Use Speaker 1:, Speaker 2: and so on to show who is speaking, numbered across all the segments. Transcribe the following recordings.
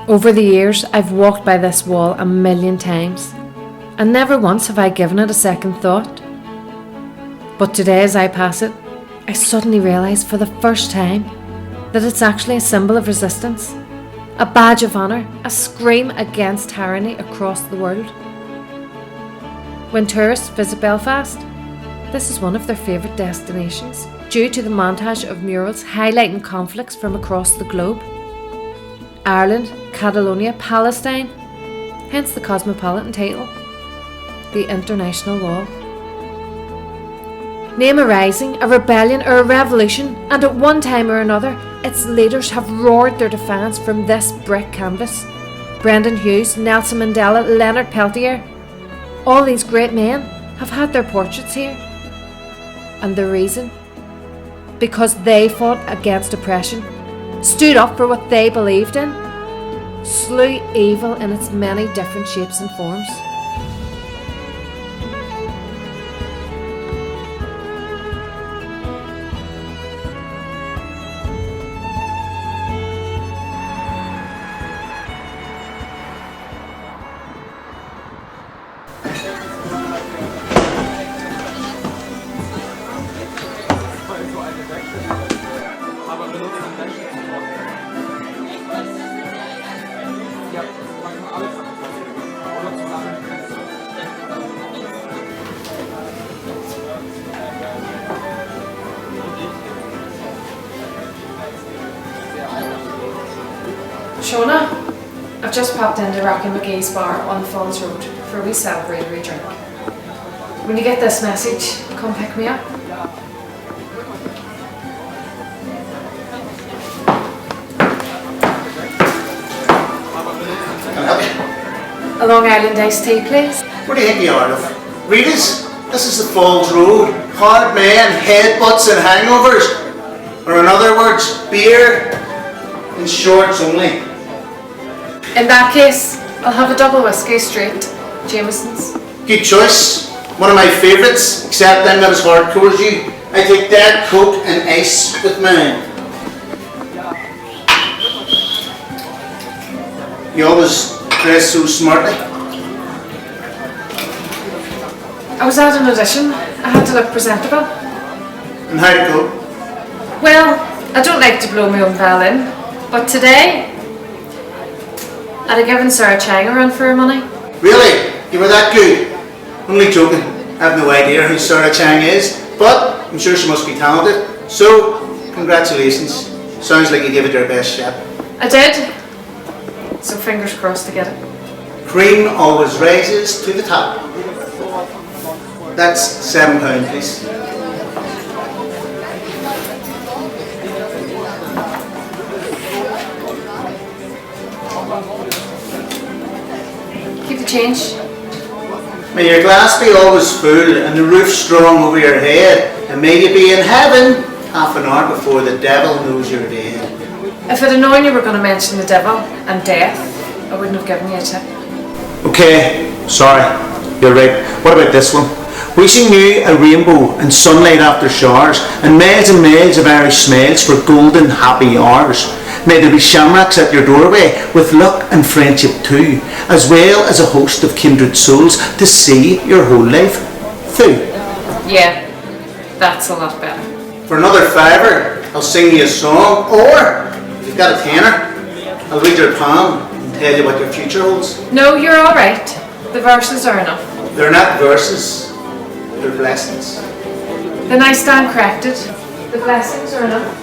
Speaker 1: Over the years, I've walked by this wall a million times, and never once have I given it a second thought. But today, as I pass it, I suddenly realise for the first time that it's actually a symbol of resistance, a badge of honour, a scream against tyranny across the world. When tourists visit Belfast, this is one of their favourite destinations due to the montage of murals highlighting conflicts from across the globe. Ireland, Catalonia, Palestine, hence the cosmopolitan title, the International Wall. Name a rising, a rebellion or a revolution, and at one time or another, its leaders have roared their defiance from this brick canvas. Brendan Hughes, Nelson Mandela, Leonard Peltier, all these great men have had their portraits here. And the reason? Because they fought against oppression, stood up for what they believed in, slew evil in its many different shapes and forms. Shona, I've just popped into Kieron Magee's bar on the Falls Road for a wee celebratory drink. When you get this message, come pick me up.
Speaker 2: Can I help you?
Speaker 1: A Long Island iced tea, please.
Speaker 2: What do you think you are, love? Readers, this is the Falls Road. Hard men, headbutts and hangovers. Or in other words, beer and shorts only.
Speaker 1: In that case, I'll have a double whiskey straight, Jameson's.
Speaker 2: Good choice. One of my favourites, except I'm not as hardcore as you. I take that Coke and ice with mine. You always dress so smartly.
Speaker 1: I was at an audition. I had to look presentable.
Speaker 2: And how'd it go?
Speaker 1: Well, I don't like to blow my own violin, but today I'd have given Sarah Chang a run for her money.
Speaker 2: Really? You were that good? Only joking. I have no idea who Sarah Chang is, but I'm sure she must be talented. So, congratulations. Sounds like you gave it your best shot.
Speaker 1: I did. So fingers crossed to get it.
Speaker 2: Cream always rises to the top. That's £7, please.
Speaker 1: Keep the change.
Speaker 2: May your glass be always full and the roof strong over your head, and may you be in heaven half an hour before the devil knows you're dead.
Speaker 1: If I'd have known you were going to mention the devil and death, I wouldn't have given you a tip.
Speaker 2: Okay, sorry, you're right. What about this one? Wishing you a rainbow and sunlight after showers, and miles of Irish smiles for golden happy hours. May there be shamrocks at your doorway with luck and friendship too, as well as a host of kindred souls to see your whole life through.
Speaker 1: Yeah, that's a lot better.
Speaker 2: For another £5, I'll sing you a song, or if you've got a tenner, I'll read your palm and tell you what your future holds.
Speaker 1: No, you're alright. The verses are enough.
Speaker 2: They're not verses, they're blessings.
Speaker 1: Then I stand corrected. The blessings are enough.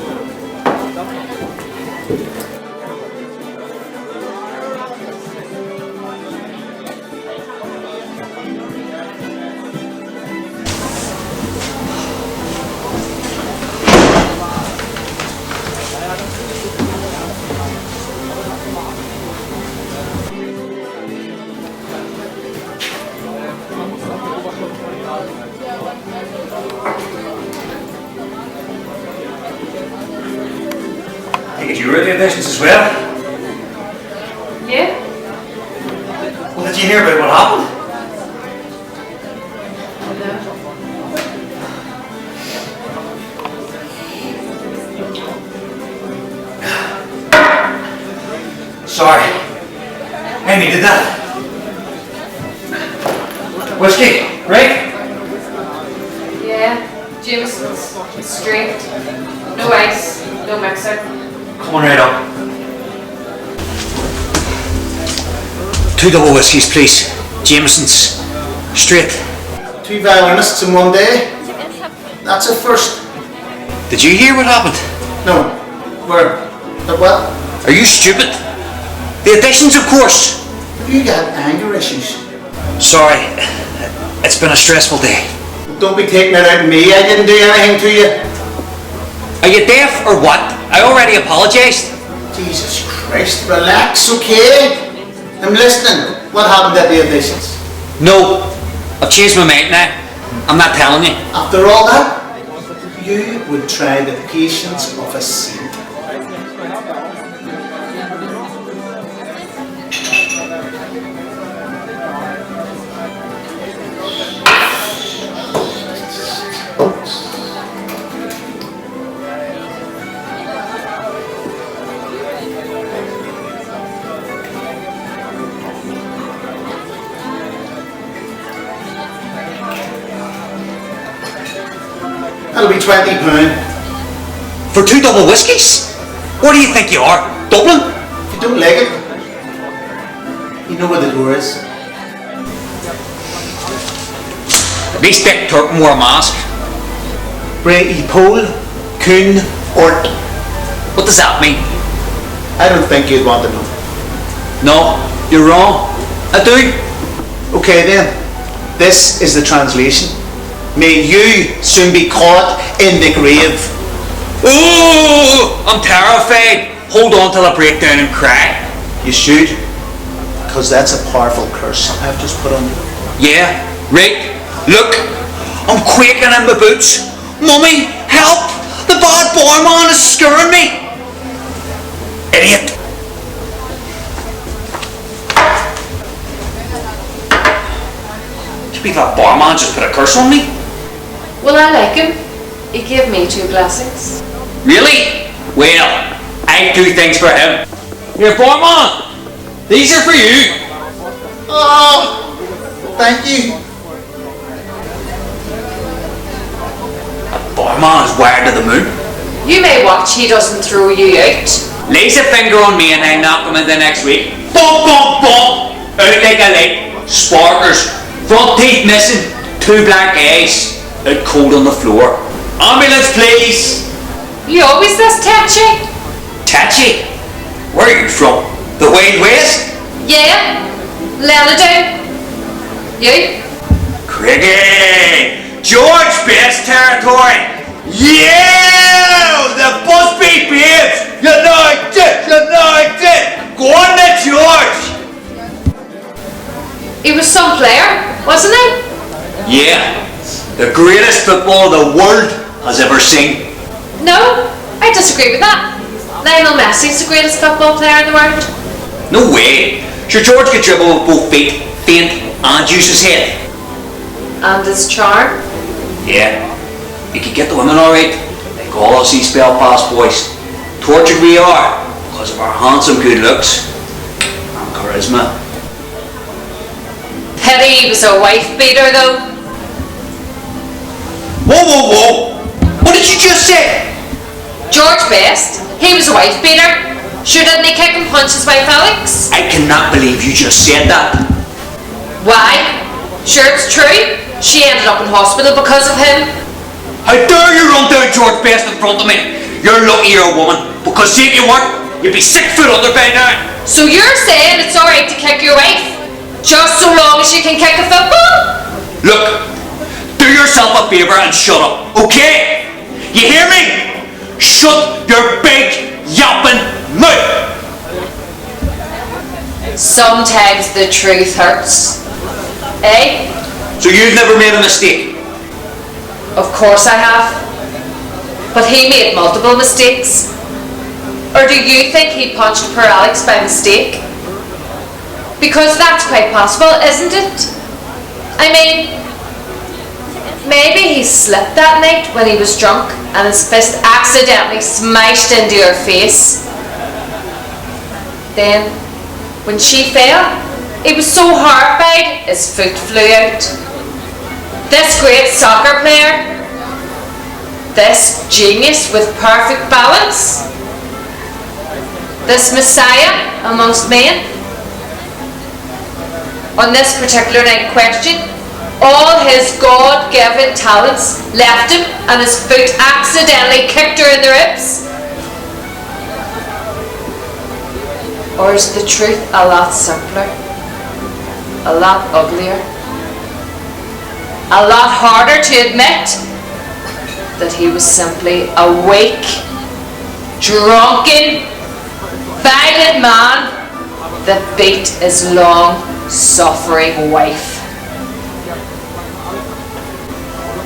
Speaker 3: Did you read the auditions as well?
Speaker 1: Yeah?
Speaker 3: Well, did you hear about what happened?
Speaker 1: No.
Speaker 3: Sorry. I needed that. Whiskey, right?
Speaker 1: Yeah, Jameson's straight. No ice, no mixer.
Speaker 3: Come on right up. 2 double whiskies, please. Jameson's. Straight.
Speaker 2: 2 violinists in one day? That's a first.
Speaker 3: Did you hear what happened?
Speaker 2: No. Where? What?
Speaker 3: Are you stupid? The auditions, of course.
Speaker 2: Have you got anger issues?
Speaker 3: Sorry. It's been a stressful day.
Speaker 2: Don't be taking it out on me. I didn't do anything to you.
Speaker 3: Are you deaf or what? I already apologised.
Speaker 2: Jesus Christ, relax, okay? I'm listening. What happened at the auditions?
Speaker 3: No, I've changed my mind now. I'm not telling you.
Speaker 2: After all that, you would try the patience of a saint. That'll be £20.
Speaker 3: For 2 double whiskies? What do you think you are? Dublin?
Speaker 2: If you don't like it, you know where the door is.
Speaker 3: At least Dick Turpin wore a mask.
Speaker 2: Bray Pole, Kuhn, Ort.
Speaker 3: What does that mean?
Speaker 2: I don't think you'd want to know.
Speaker 3: No, you're wrong. I do.
Speaker 2: Okay then, this is the translation. May you soon be caught in the grave.
Speaker 3: Ooh, I'm terrified. Hold on till I break down and cry.
Speaker 2: You should, because that's a powerful curse I've just put on you.
Speaker 3: Yeah, right. Look, I'm quaking in my boots. Mummy, help! The bad barman is scaring me. Idiot. You believe that barman just put a curse on me?
Speaker 1: Well, I like him. He gave me 2 blessings.
Speaker 3: Really? Well, I'd do things for him. Here, barman, these are for you.
Speaker 2: Oh, thank you.
Speaker 3: That barman is wired to the moon.
Speaker 1: You may watch he doesn't throw you out.
Speaker 3: Lays a finger on me and I knock him into next week. Bump, bump, bump! Out like a light. Sparkers. Front teeth missing. 2 black eyes. Out cold on the floor. Ambulance, please!
Speaker 1: You always this touchy?
Speaker 3: Tatchy? Where are you from? The Wild West?
Speaker 1: Yeah. Lenado. You?
Speaker 3: Craigie! George Best territory! Yeah! The Busby babes! United! United! Go on then, George!
Speaker 1: He was some player, wasn't he?
Speaker 3: Yeah. The greatest football the world has ever seen.
Speaker 1: No, I disagree with that. Lionel Messi's the greatest football player in the world.
Speaker 3: No way. Sure, George could dribble with both feet, feint, and use his head.
Speaker 1: And his charm.
Speaker 3: Yeah. He could get the women alright. Like all us East Belfast boys. Tortured we are because of our handsome good looks and charisma.
Speaker 1: Pity he was a wife beater though.
Speaker 3: Whoa, whoa, whoa! What did you just say?
Speaker 1: George Best, he was a wife beater. Sure didn't he kick and punch his wife Alex?
Speaker 3: I cannot believe you just said that.
Speaker 1: Why? Sure it's true. She ended up in hospital because of him.
Speaker 3: How dare you run down George Best in front of me? You're lucky you're a woman, because see if you weren't, you'd be 6 foot under by now.
Speaker 1: So you're saying it's alright to kick your wife? Just so long as you can kick a football?
Speaker 3: Look, do yourself a favour and shut up, okay? You hear me? Shut your big, yapping mouth!
Speaker 1: Sometimes the truth hurts. Eh?
Speaker 3: So you've never made a mistake?
Speaker 1: Of course I have. But he made multiple mistakes. Or do you think he punched poor Alex by mistake? Because that's quite possible, isn't it? I mean, maybe he slipped that night when he was drunk and his fist accidentally smashed into your face. Then When she fell, he was so horrified his foot flew out. This great soccer player, this genius with perfect balance, this messiah amongst men, on this particular night question, all his God-given talents left him and his foot accidentally kicked her in the ribs? Or is the truth a lot simpler, a lot uglier, a lot harder to admit? That he was simply a weak, drunken, violent man that beat his long-suffering wife.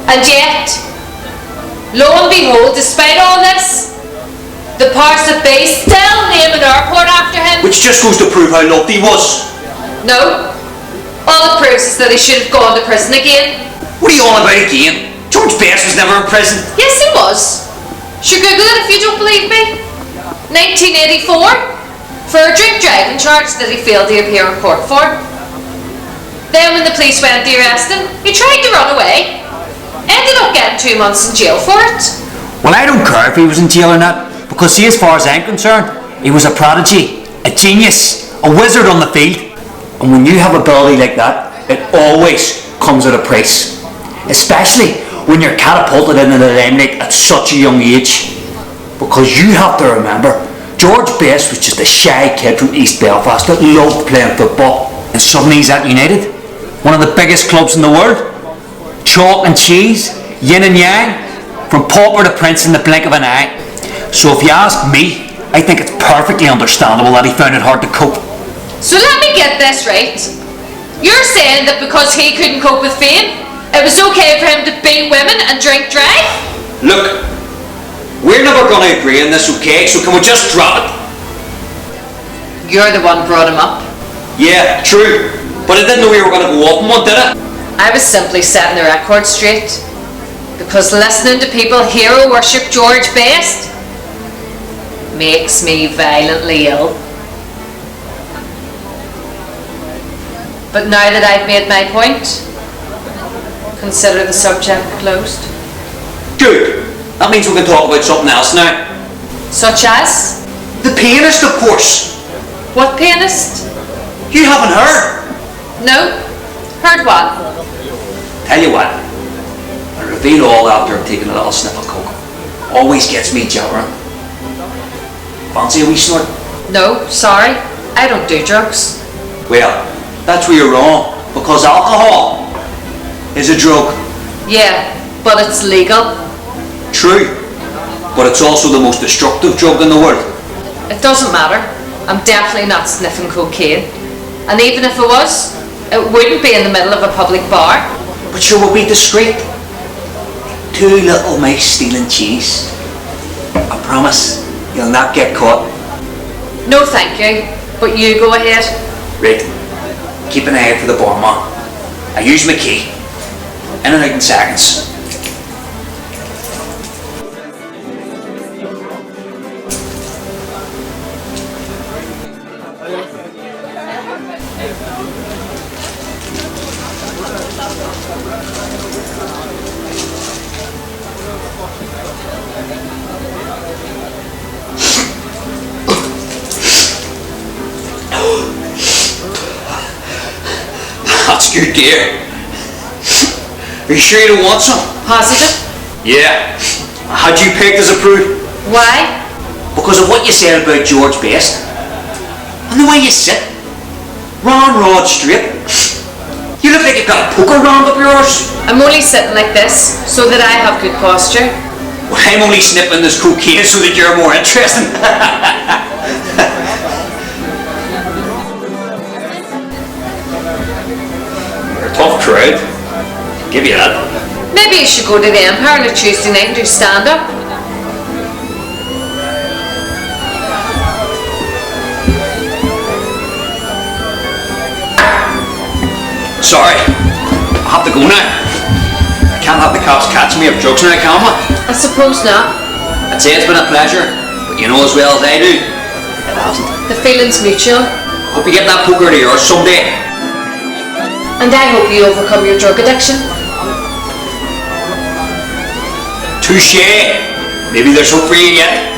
Speaker 1: And yet, lo and behold, despite all this, the powers that be still name an airport after him.
Speaker 3: Which just goes to prove how loved he was.
Speaker 1: No, all it proves is that he should have gone to prison again.
Speaker 3: What are you on about again? George Best was never in prison.
Speaker 1: Yes, he was. Sure, Google it if you don't believe me. 1984, for a drink driving charge that he failed to appear in court for. Then when the police went to arrest him, he tried to run away. Ended up getting 2 months in jail for it.
Speaker 3: Well, I don't care if he was in jail or not, because see, as far as I'm concerned, he was a prodigy, a genius, a wizard on the field. And when you have ability like that, it always comes at a price. Especially when you're catapulted into the limelight at such a young age. Because you have to remember, George Best was just a shy kid from East Belfast that loved playing football. And suddenly he's at United, one of the biggest clubs in the world. Chalk and cheese, yin and yang, from pauper to prince in the blink of an eye. So if you ask me, I think it's perfectly understandable that he found it hard to cope.
Speaker 1: So let me get this right. You're saying that because he couldn't cope with fame, it was okay for him to beat women and drink drive?
Speaker 3: Look, we're never going to agree on this, okay? So can we just drop it?
Speaker 1: You're the one brought him up.
Speaker 3: Yeah, true. But I didn't know we were going to go off on one, did I?
Speaker 1: I was simply setting the record straight. Because listening to people hero worship George Best makes me violently ill. But now that I've made my point, consider the subject closed.
Speaker 3: Good. That means we can talk about something else now.
Speaker 1: Such as?
Speaker 3: The pianist, of course.
Speaker 1: What pianist?
Speaker 3: You haven't heard?
Speaker 1: No. Heard what?
Speaker 3: Tell you what, I reveal all after I've taken a little sniff of coke. Always gets me jabbering. Fancy a wee snort?
Speaker 1: No, sorry. I don't do drugs.
Speaker 3: Well, that's where you're wrong, because alcohol is a drug.
Speaker 1: Yeah, but it's legal.
Speaker 3: True, but it's also the most destructive drug in the world.
Speaker 1: It doesn't matter. I'm definitely not sniffing cocaine. And even if I was, it wouldn't be in the middle of a public bar.
Speaker 3: But sure, we'll be discreet. 2 little mice stealing cheese. I promise, you'll not get caught.
Speaker 1: No thank you, but you go ahead.
Speaker 3: Right, keep an eye out for the barman. I use my key. In and out in seconds. That's good, dear. Are you sure you don't want some?
Speaker 1: Positive?
Speaker 3: Yeah. Had you pegged as a prude?
Speaker 1: Why?
Speaker 3: Because of what you said about George Best. And the way you sit. Rod straight. You look like you've got a poker round up your arse.
Speaker 1: I'm only sitting like this so that I have good posture.
Speaker 3: Well, I'm only snipping this cocaine so that you're more interesting. You're a tough crowd. Give you that.
Speaker 1: Maybe you should go to the Empire on a Tuesday night and do stand-up.
Speaker 3: Sorry, I have to go now. I can't have the cops catch me if drugs are in a camera.
Speaker 1: I suppose not.
Speaker 3: I'd say it's been a pleasure, but you know as well as I do, it hasn't.
Speaker 1: The feeling's mutual.
Speaker 3: Hope you get that poker to yours someday.
Speaker 1: And I hope you overcome your drug addiction.
Speaker 3: Touche. Maybe there's hope for you yet.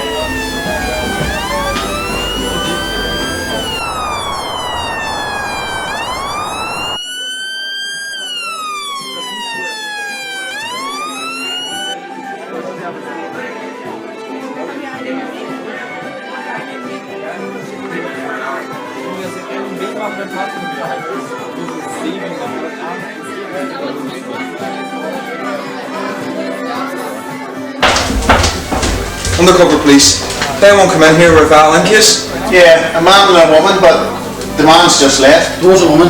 Speaker 4: Undercover police. They won't come in here with a violin case.
Speaker 2: Yeah, a man and a woman, but the man's just left.
Speaker 5: Who was a woman?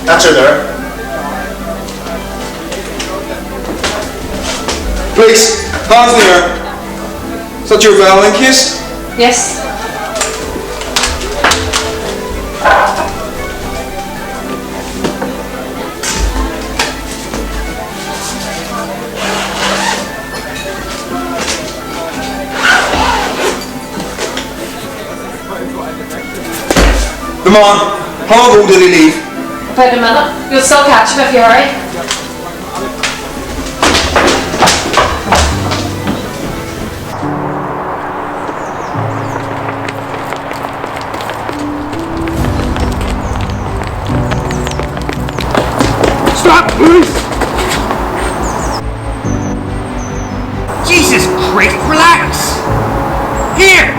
Speaker 2: That's her there.
Speaker 4: Police, hands in the air. Is that your violin case?
Speaker 1: Yes.
Speaker 4: The man, how long ago did he leave?
Speaker 1: About a minute. You'll still catch him if you hurry.
Speaker 3: Stop, please! Jesus Christ, relax! Here!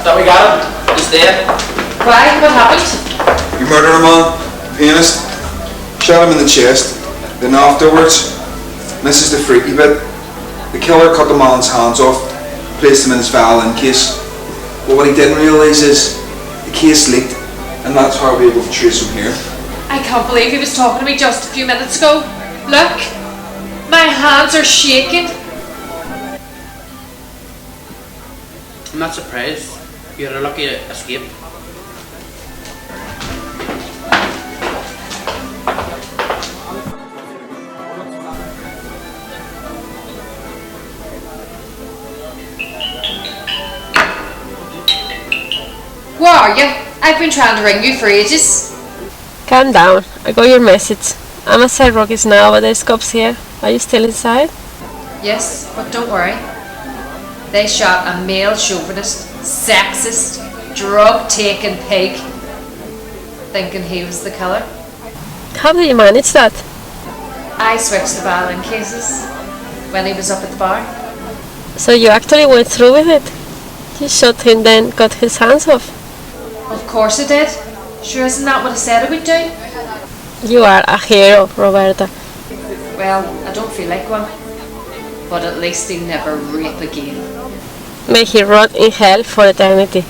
Speaker 5: That we got him. He's dead.
Speaker 1: Why? What happened?
Speaker 4: You murdered a man, pianist. Shot him in the chest. Then afterwards, this is the freaky bit. The killer cut the man's hands off, placed him in his violin case. But what he didn't realise is the case leaked, and that's how we'll be able to trace him here.
Speaker 1: I can't believe he was talking to me just a few minutes ago. Look, my hands are shaking.
Speaker 5: I'm not surprised. You had a lucky escape.
Speaker 1: Where are you? I've been trying to ring you for ages.
Speaker 6: Calm down. I got your message. I'm outside Rocky's now, but there's cops here. Are you still inside?
Speaker 1: Yes, but don't worry. They shot a male chauvinist, sexist, drug-taking pig, thinking he was the killer.
Speaker 6: How did you manage that?
Speaker 1: I switched the violin cases when he was up at the bar.
Speaker 6: So you actually went through with it? You shot him, then got his hands off?
Speaker 1: Of course I did. Sure, isn't that what I said I would do?
Speaker 6: You are a hero, Roberta.
Speaker 1: Well, I don't feel like one. But at least he'll never rape again.
Speaker 6: May he rot in hell for eternity.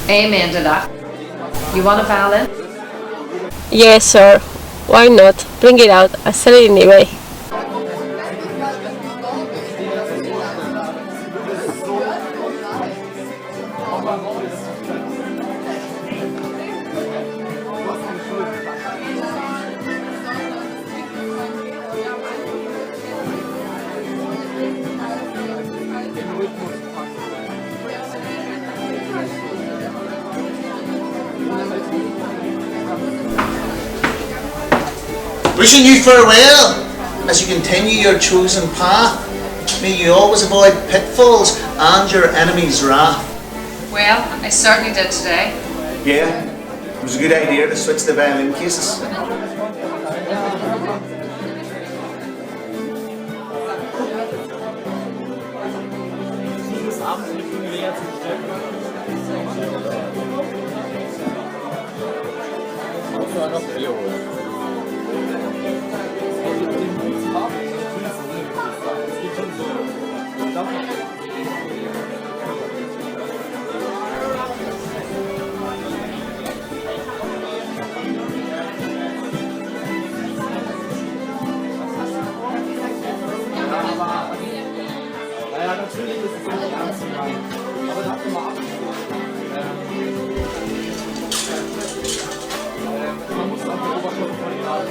Speaker 1: Amen to that. You want a violin?
Speaker 6: Yes, sir. Why not? Bring it out. I sell it anyway.
Speaker 2: Wishing you farewell as you continue your chosen path. May you always avoid pitfalls and your enemy's wrath.
Speaker 1: Well, I certainly did today.
Speaker 2: Yeah, it was a good idea to switch the violin cases.
Speaker 7: Ja, natürlich ist es nicht ernst zu meinen, aber dann habt ihr mal man muss auf der Oberkörper von den Haaren.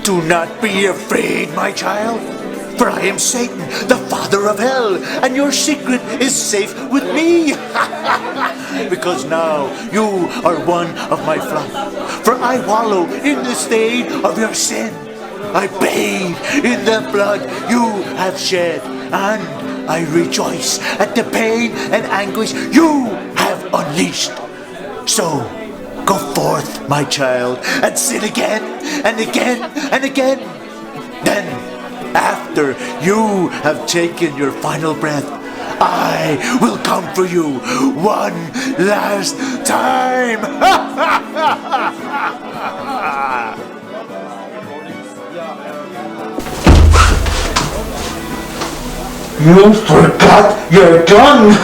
Speaker 2: Do not be afraid, my child, for I am Satan, the father of hell, and your secret is safe with me. Because now you are one of my flock, for I wallow in the stain of your sin. I bathe in the blood you have shed, and I rejoice at the pain and anguish you have unleashed. So, go forth, my child, and sin again, and again, and again. Then, after you have taken your final breath, I will come for you one last time. You forgot your gun.